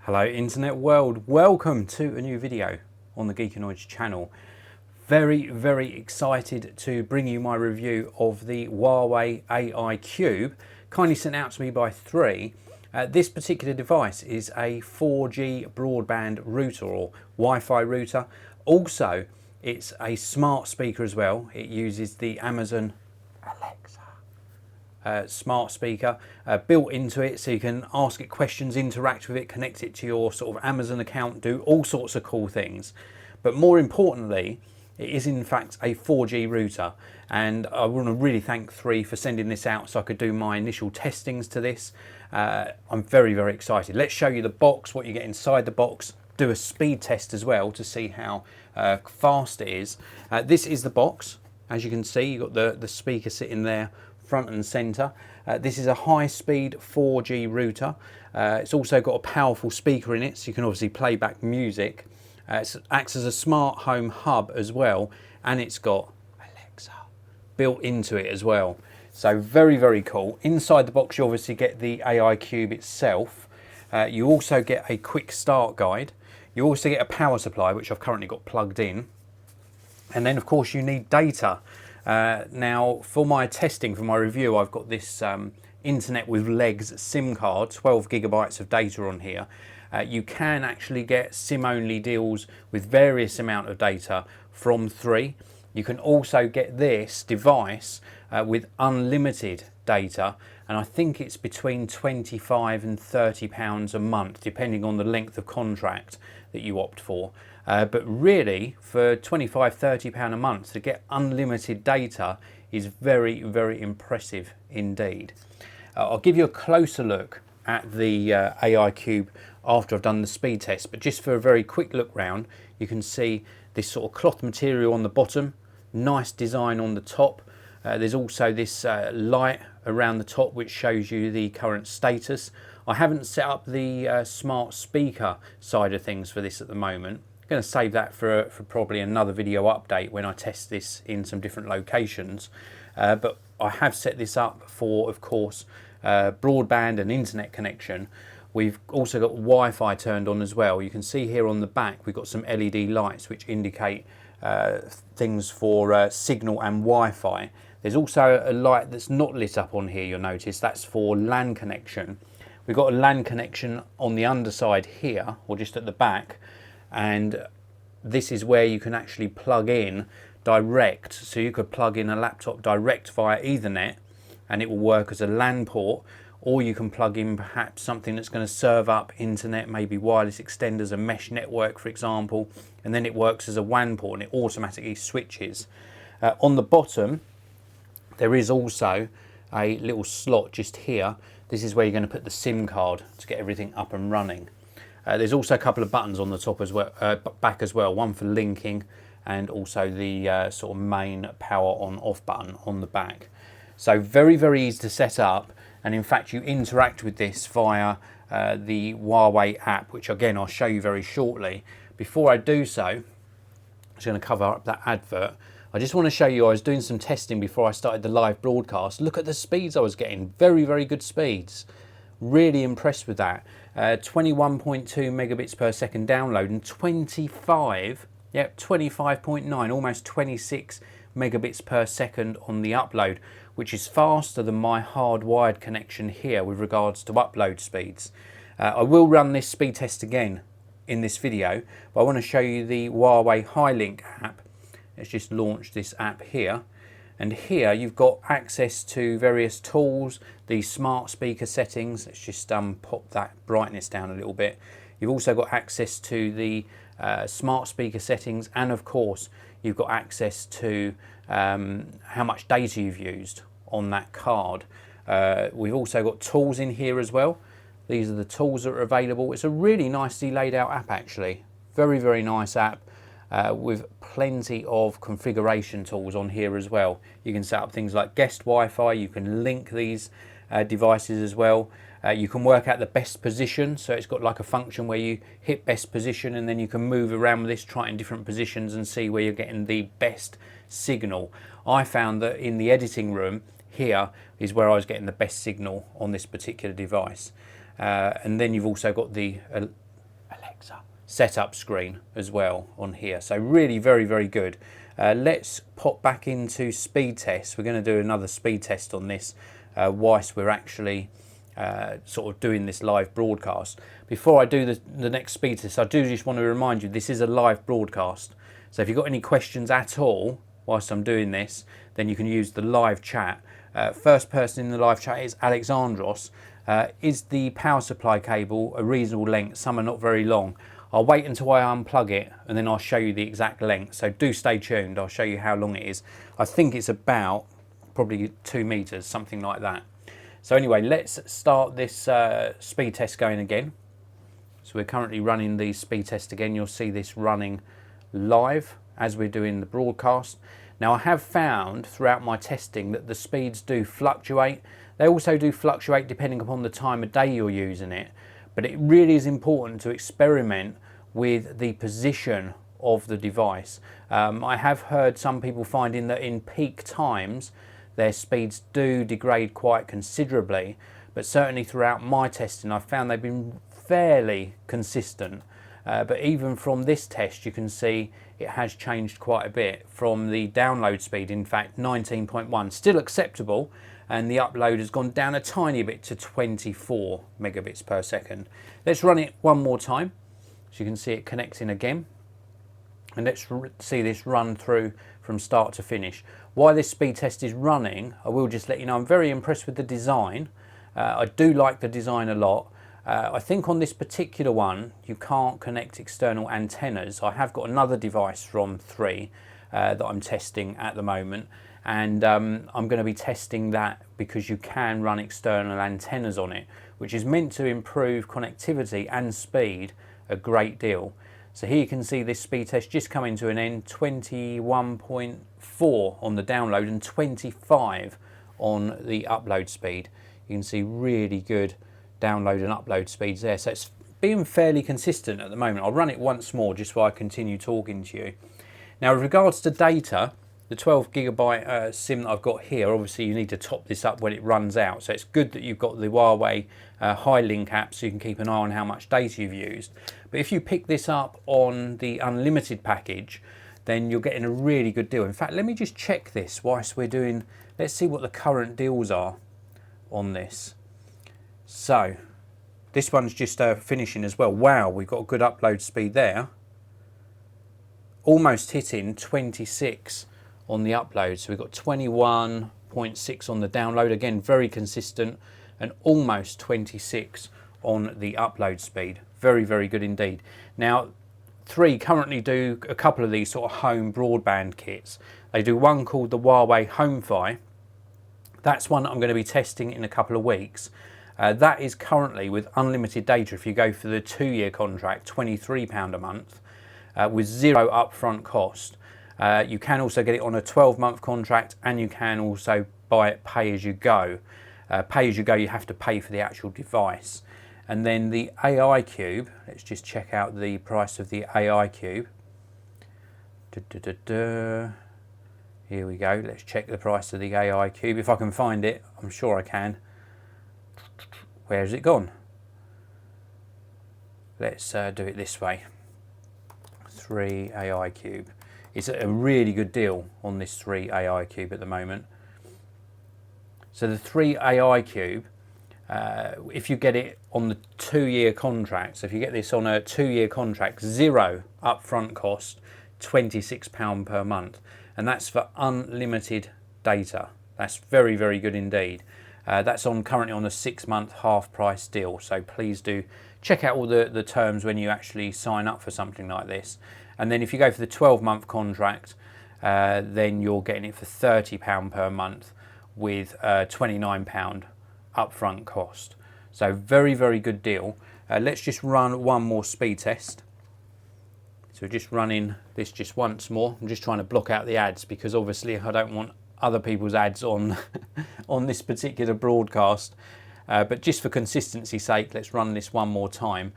Hello internet world, welcome to a new video on the Geekanoids channel. Very excited to bring you my review of the Huawei AI Cube, kindly sent out to me by Three. This particular device is a 4G broadband router or Wi-Fi router. Also, it's a smart speaker as well. It uses the Amazon Alexa smart speaker built into it, so you can ask it questions, interact with it, connect it to your sort of Amazon account, do all sorts of cool things. But more importantly, it is in fact a 4G router, and I want to really thank Three for sending this out so I could do my initial testings to this. I'm very excited. Let's show you the box, what you get inside the box, do a speed test as well to see how fast it is. This is the box. As you can see, you've got the speaker sitting there front and center. This is a high-speed 4G router. It's also got a powerful speaker in it, so you can obviously play back music. It acts as a smart home hub as well, and it's got Alexa built into it as well. So very cool. Inside the box you obviously get the AI Cube itself. You also get a quick start guide. You also get a power supply, which I've currently got plugged in. And then of course you need data. Now for my testing, for my review, I've got this internet with legs SIM card, 12 gigabytes of data on here. You can actually get SIM only deals with various amount of data from Three. You can also get this device with unlimited data, and I think it's between £25 and £30 a month depending on the length of contract that you opt for. But really, for £25–30 a month to get unlimited data is very impressive indeed. I'll give you a closer look at the AI Cube after I've done the speed test, but just for a very quick look round, you can see this sort of cloth material on the bottom, nice design on the top. There's also this light around the top which shows you the current status. I haven't set up the smart speaker side of things for this at the moment. I'm going to save that for probably another video update when I test this in some different locations. But I have set this up for, of course, broadband and internet connection. We've also got Wi-Fi turned on as well. You can see here on the back we've got some LED lights which indicate things for signal and Wi-Fi. There's also a light that's not lit up on here, you'll notice. That's for LAN connection. We've got a LAN connection on the underside here, or just at the back, and this is where you can actually plug in direct. So you could plug in a laptop direct via Ethernet and it will work as a LAN port, or you can plug in perhaps something that's going to serve up internet, maybe wireless extenders, a mesh network for example, and then it works as a WAN port and it automatically switches. On the bottom there is also a little slot just here. This is where you're going to put the SIM card to get everything up and running. There's also a couple of buttons on the top as well, back as well, one for linking and also the sort of main power on off button on the back. So very easy to set up, and in fact you interact with this via the Huawei app, which again I'll show you very shortly. Before I do so, I'm just going to cover up that advert. I just want to show you, I was doing some testing before I started the live broadcast. Look at the speeds I was getting, very good speeds. Really impressed with that. 21.2 megabits per second download and 25.9, almost 26 megabits per second on the upload, which is faster than my hardwired connection here with regards to upload speeds. I will run this speed test again in this video, but I want to show you the Huawei Highlink app. Let's just launch this app here. And here you've got access to various tools, the smart speaker settings. Let's just pop that brightness down a little bit. You've also got access to the smart speaker settings, and of course you've got access to how much data you've used on that card. We've also got tools in here as well. These are the tools that are available. It's a really nicely laid out app actually. Very nice app. With plenty of configuration tools on here as well. You can set up things like guest Wi-Fi, you can link these devices as well. You can work out the best position, so it's got like a function where you hit best position and then you can move around with this, try it in different positions and see where you're getting the best signal. I found that in the editing room here is where I was getting the best signal on this particular device. And then you've also got the setup screen as well on here. So really very good. Let's pop back into speed test. We're going to do another speed test on this whilst we're actually sort of doing this live broadcast. Before I do the next speed test, I do just want to remind you this is a live broadcast. So if you've got any questions at all whilst I'm doing this, then you can use the live chat. First person in the live chat is Alexandros. Is the power supply cable a reasonable length? Some are not very long. I'll wait until I unplug it and then I'll show you the exact length. So do stay tuned. I'll show you how long it is. I think it's about probably 2 meters, something like that. So anyway, let's start this speed test going again. So we're currently running the speed test again. You'll see this running live as we're doing the broadcast. Now I have found throughout my testing that the speeds do fluctuate. They also do fluctuate depending upon the time of day you're using it. But it really is important to experiment with the position of the device. I have heard some people finding that in peak times their speeds do degrade quite considerably, but certainly throughout my testing I've found they've been fairly consistent. But even from this test you can see it has changed quite a bit from the download speed, in fact 19.1, still acceptable, and the upload has gone down a tiny bit to 24 megabits per second. Let's run it one more time so you can see it connecting again, and let's see this run through from start to finish. While this speed test is running, I will just let you know I'm very impressed with the design. I do like the design a lot. I think on this particular one you can't connect external antennas. I have got another device from 3 that I'm testing at the moment, and I'm going to be testing that because you can run external antennas on it, which is meant to improve connectivity and speed a great deal. So here you can see this speed test just coming to an end, 21.4 on the download and 25 on the upload speed. You can see really good download and upload speeds there. So it's being fairly consistent at the moment. I'll run it once more just while I continue talking to you. Now with regards to data, the 12 gigabyte SIM that I've got here, obviously you need to top this up when it runs out. So it's good that you've got the Huawei High-Link app so you can keep an eye on how much data you've used. But if you pick this up on the unlimited package, then you're getting a really good deal. In fact, let me just check this whilst we're doing, let's see what the current deals are on this. So this one's just finishing as well. Wow, we've got a good upload speed there. Almost hitting 26 on the upload. So we've got 21.6 on the download. Again, very consistent, and almost 26 on the upload speed. Very good indeed. Now 3 currently do a couple of these sort of home broadband kits. They do one called the Huawei HomeFi. That's one that I'm going to be testing in a couple of weeks. That is currently with unlimited data. If you go for the 2-year contract, £23 a month with 0 upfront cost. You can also get it on a 12-month contract, and you can also buy it pay as you go. Pay as you go, you have to pay for the actual device. And then the AI Cube, let's just check out the price of the AI Cube. Here we go, let's check the price of the AI Cube. If I can find it, I'm sure I can. Where has it gone? Let's do it this way. 3 AI Cube. It's a really good deal on this 3 AI Cube at the moment. So the 3 AI Cube, if you get it on the 2-year contract, so if you get this on a 2-year contract, 0 upfront cost, £26 per month, and that's for unlimited data. That's very good indeed. That's currently on a 6-month half price deal, so please do check out all the terms when you actually sign up for something like this. And then if you go for the 12-month contract, then you're getting it for £30 per month with £29 upfront cost. So very good deal. Let's just run one more speed test. So we're just running this just once more. I'm just trying to block out the ads because obviously I don't want other people's ads on on this particular broadcast. But just for consistency's sake, let's run this one more time.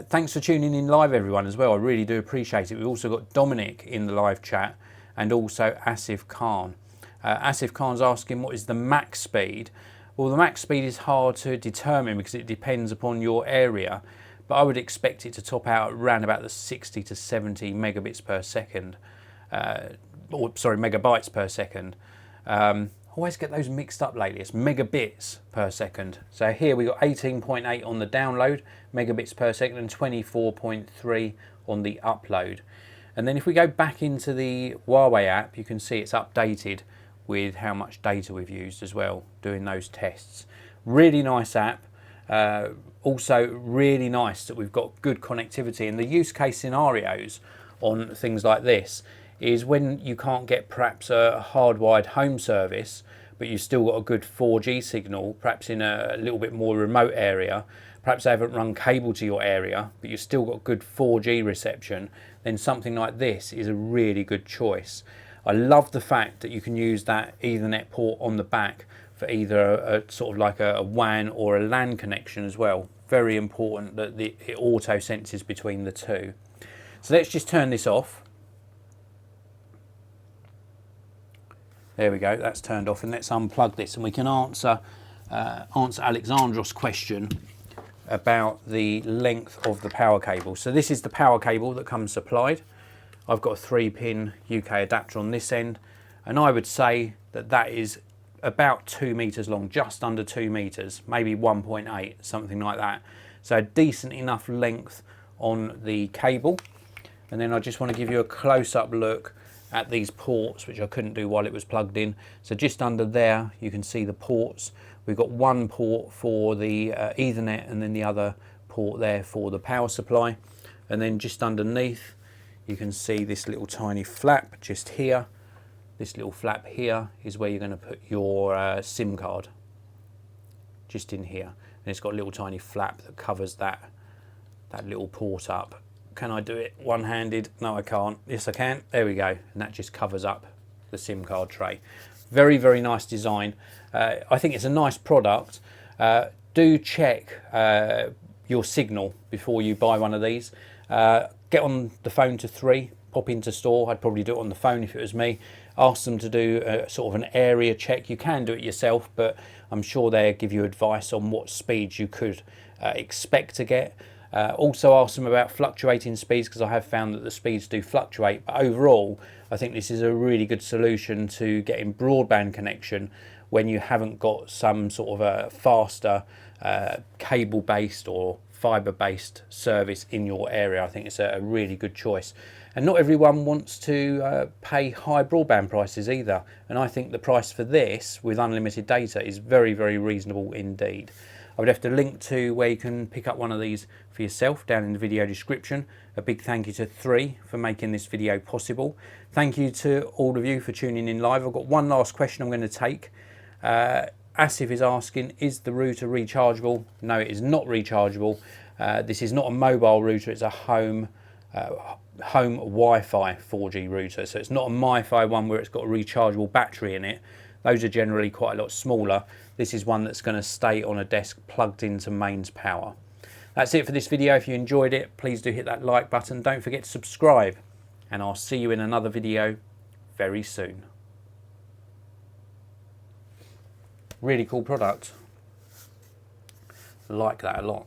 Thanks for tuning in live, everyone, as well. I really do appreciate it. We've also got Dominic in the live chat and also Asif Khan. Asif Khan's asking, what is the max speed? Well, the max speed is hard to determine because it depends upon your area. but I would expect it to top out around about the 60 to 70 megabits per second, or sorry, megabytes per second. I always get those mixed up lately. It's megabits per second. So here we got 18.8 on the download megabits per second and 24.3 on the upload. And then if we go back into the Huawei app, you can see it's updated with how much data we've used as well, doing those tests. Really nice app. Also really nice that we've got good connectivity, and the use case scenarios on things like this is when you can't get perhaps a hardwired home service, but you've still got a good 4G signal, perhaps in a little bit more remote area, perhaps they haven't run cable to your area, but you've still got good 4G reception, then something like this is a really good choice. I love the fact that you can use that Ethernet port on the back for either a sort of like a WAN or a LAN connection as well. Very important that it auto senses between the two. So let's just turn this off. There we go, that's turned off, and let's unplug this and we can answer Alexandros' question about the length of the power cable. So this is the power cable that comes supplied. I've got a 3-pin UK adapter on this end, and I would say that that is about 2 meters long, just under 2 meters, maybe 1.8, something like that. So a decent enough length on the cable. And then I just want to give you a close-up look at these ports, which I couldn't do while it was plugged in. So just under there, you can see the ports. We've got one port for the Ethernet, and then the other port there for the power supply. And then just underneath, you can see this little tiny flap just here. This little flap here is where you're going to put your SIM card, just in here. And it's got a little tiny flap that covers that little port up. Can I do it one-handed? No, I can't. Yes, I can. There we go. And that just covers up the SIM card tray. Very, very nice design. I think it's a nice product. Do check your signal before you buy one of these. Get on the phone to 3, pop into store. I'd probably do it on the phone if it was me. Ask them to do a sort of an area check. You can do it yourself, but I'm sure they'll give you advice on what speeds you could expect to get. Also ask them about fluctuating speeds, because I have found that the speeds do fluctuate. But overall, I think this is a really good solution to getting broadband connection when you haven't got some sort of a faster cable-based or fibre-based service in your area. I think it's a really good choice. And not everyone wants to pay high broadband prices either. And I think the price for this with unlimited data is very, very reasonable indeed. I would have to link to where you can pick up one of these for yourself down in the video description. A big thank you to 3 for making this video possible. Thank you to all of you for tuning in live. I've got one last question I'm going to take. Asif is asking, is the router rechargeable? No, it is not rechargeable. This is not a mobile router, it's a home Wi-Fi 4G router. So it's not a MiFi one where it's got a rechargeable battery in it. Those are generally quite a lot smaller. This is one that's going to stay on a desk plugged into mains power. That's it for this video. If you enjoyed it, please do hit that like button. Don't forget to subscribe, and I'll see you in another video very soon. Really cool product. I like that a lot.